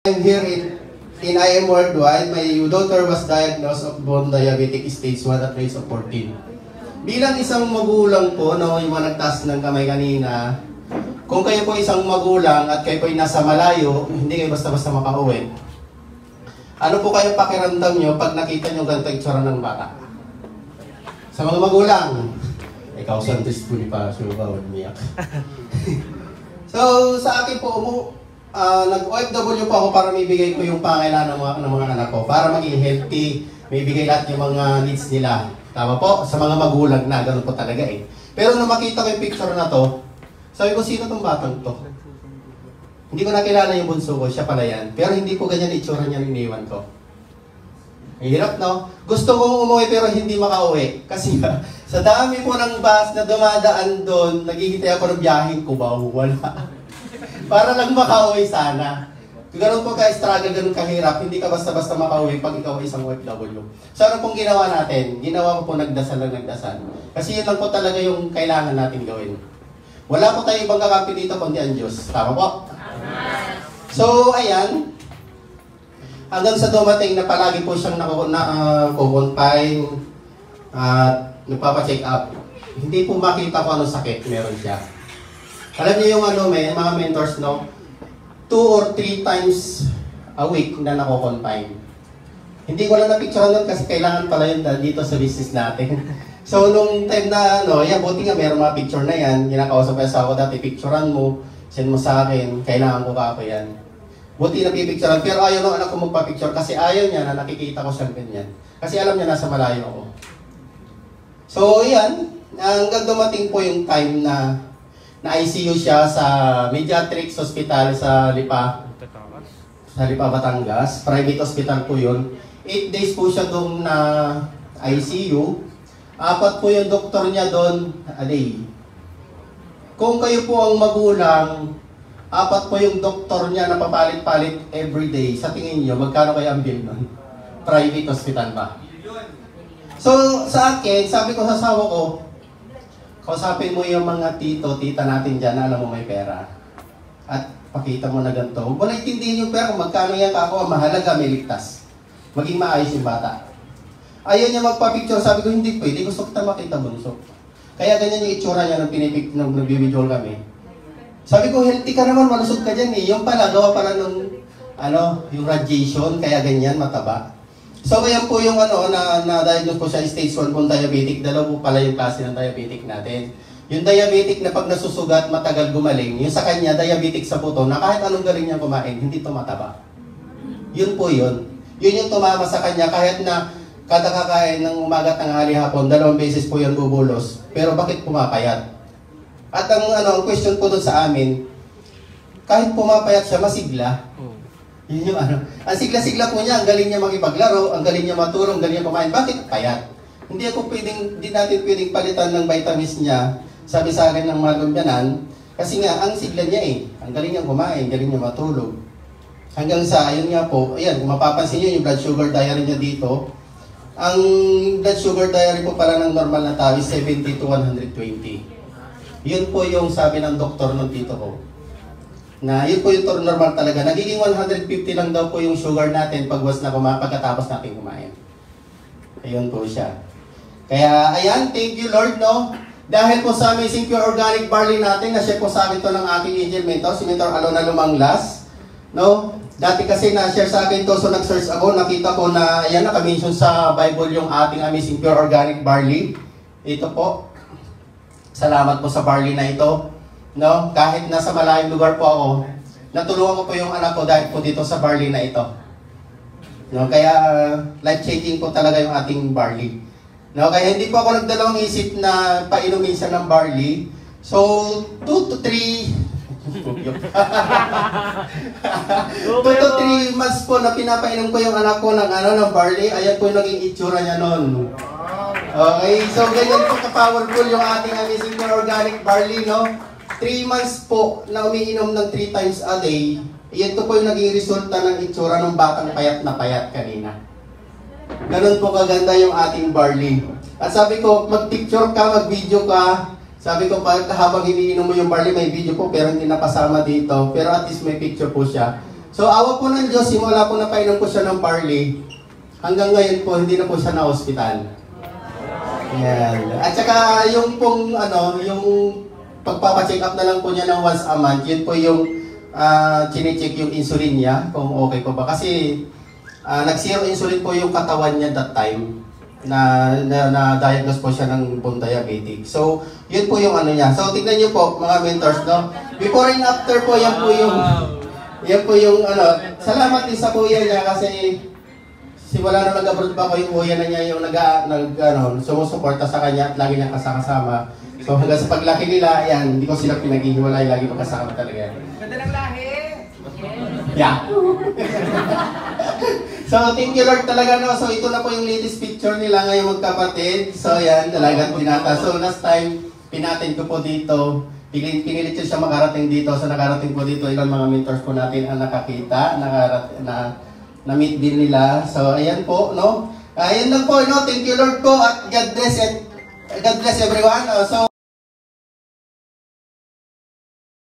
I'm here in IM Worldwide. My daughter was diagnosed of bone diabetic stage 1 at age of 14. Bilang isang magulang po, no, yung mga nagtaas ng kamay kanina, kung kayo po isang magulang at kayo po ay nasa malayo, hindi kayo basta-basta makauwi. Ano po kayo pakiramdam nyo pag nakita nyo ganito itsura ng bata? Sa mga magulang, ikaw santis po ni pa, suba o umiyak. So, sa akin po, nag-OFW po ako para maibigay ko yung pangailangan ng mga anak ko para maging healthy, maibigay lahat yung mga needs nila. Tama po, sa mga magulang na, ganun po talaga eh. Pero nung makita ko yung picture na to, sabi ko, sino tong batang to? Hindi ko nakilala yung bunso ko, siya pala yan. Pero hindi po ganyan itsura niya iniwan ko. Hirap, no? Gusto kong umuwi pero hindi makauwi. Kasi sa dami po ng bus na dumadaan doon, naghihintay ako ng biyaheng Cubao, wala. Para lang makauwi sana. Ganun po ka-struggle, ganun kahirap, hindi ka basta-basta makauwi pag ikaw ay isang OFW. So ano pong ginawa natin? Ginawa ko po nagdasal lang nagdasal. Kasi yun lang po talaga yung kailangan natin gawin. Wala po tayong ibang kakampi dito kundi ang Diyos. Tama po? So ayan, hanggang sa dumating na palagi po siyang confine at nagpapacheck up. Hindi po makita ko anong sakit meron siya. Alam niyo yung mga mentors, no? 2 or 3 times a week na nako-confine. Hindi ko lang na-picturean nun kasi kailangan pala yun dito sa business natin. So, nung time na, buti nga meron mga picture na yan. Ginakausap ko sa ako dati, picturean mo, send mo sa akin, kailangan ko ka ako yan. Buti na pipicturean, pero ayaw ng anak ko magpa-picture kasi ayaw niya na nakikita ko siyang ganyan. Kasi alam niya nasa malayo ako. So, yan. Hanggang dumating po yung time na ICU siya sa Mediatrix Hospital sa Lipa, Batangas. Private hospital po yun. 8 days po siya doon na ICU. 4 po yung doktor niya doon a day. Kung kayo po ang magulang, 4 po yung doktor niya na papalit-palit everyday. Sa tingin niyo, magkano kayo ang bill nun? Private hospital ba? So, sa akin, sabi ko sa asawa ko, kausapin mo yung mga tita natin dyan na alam mo may pera. At pakita mo na ganito. Huwag mo na itindihin yung pera kung magkano yan ako, mahalaga, may ligtas. Maging maayos yung bata. Ayaw niya magpa-picture, sabi ko hindi pwede, gusto kita makita bunso. Kaya ganyan yung itsura niya nung nag-video kami. Sabi ko, healthy ka naman, malusog ka dyan eh. Yung pala, gawa pala nung, yung radiation, kaya ganyan, mataba. So, ayan po yung na-diagnose po siya stage 1 kung diabetic. Dalawa po pala yung klase ng diabetic natin. Yung diabetic na pag nasusugat, matagal gumaling. Yung sa kanya, diabetic sa buto, na kahit anong galing niya kumain, hindi tumataba. Yun po yun. Yun yung tumama sa kanya, kahit na kada kakain ng umaga, tanghali, hapon, 2 beses po yun bubulos. Pero bakit pumapayat? At ang question po doon sa amin, kahit pumapayat siya, masigla. Yun yung ang sigla-sigla po niya, ang galing niya makipaglaro, ang galing niya matulong, ang galing niya kumain. Bakit payat? Hindi natin pwedeng palitan ng vitamins niya, sabi sa akin ng mga lumbyanan, kasi nga, ang sigla niya ang galing niya kumain, galing niya matulog. Hanggang sa, ayun nga po, ayan, kung mapapansin niyo yung blood sugar diary niya dito, ang blood sugar diary po para ng normal na tao is 70 to 120. Yun po yung sabi ng doktor ng tito ko. Na yun po yung normal talaga. Nagiging 150 lang daw po yung sugar natin pagkatapos natin kumain. Ayun po siya. Kaya, ayan, thank you Lord, no? Dahil po sa amazing pure organic barley natin, na-share po sa akin to ng aking angel mentor, si Mentor Alona Lumanglas, no? Dati kasi na-share sa akin to, so nag-search ako, nakita ko na, ayan, naka-mention sa Bible yung ating amazing pure organic barley. Ito po. Salamat po sa barley na ito. No, kahit nasa malayong lugar po ako, natulungan ko po yung anak ko dahil po dito sa barley na ito. No, kaya life-changing po talaga yung ating barley. No, kaya hindi po ako nagdalawang isip na painumin siya ng barley. So, 2 to 3 months po na pinapainom ko yung anak ko ng barley. Ayan po yung naging itsura niya noon. Okay, so ganyan po ka-powerful yung ating amazing organic barley, no? 3 months po na umiinom ng 3 times a day, ito po yung naging resulta ng itsura ng batang payat na payat kanina. Ganun po kaganda yung ating barley. At sabi ko, mag-picture ka, mag-video ka. Sabi ko, habang iniinom mo yung barley, may video po pero hindi napasama dito. Pero at least may picture po siya. So, awa po ng Diyos, simula po napainom ko siya ng barley. Hanggang ngayon po, hindi na po siya na-hospital. Yan. At saka, yung pong, yung pagpapacheck up na lang po niya ng once a month, yun po yung chine-check yung insulin niya, kung okay po ba. Kasi, nag-zero insulin po yung katawan niya that time. Na-diagnose po siya ng bone diabetic. So, yun po yung niya. So, tignan niyo po, mga mentors, no? Before and after po, yan po yung salamat din sa kuya niya kasi simula na nag-abroad pa ko yung kuya na niya yung sumusuporta sa kanya at lagi niya kasama. So hanggang sa paglaki nila, yan, hindi ko sila pinaghihiwalay, lagi magkasama talaga. Ganda ng lahi! Yeah. So thank you Lord talaga, no? So ito na po yung latest picture nila ngayong magkapatid. So yan, talagang pinata. So last time, pinatin ko po dito. Pinilit siya makarating dito. So nakarating po dito, ilang mga mentors po natin ang nakakita, na-meet din nila. So ayan po, no? Ayan lang po, no? Thank you Lord po at God bless everyone. So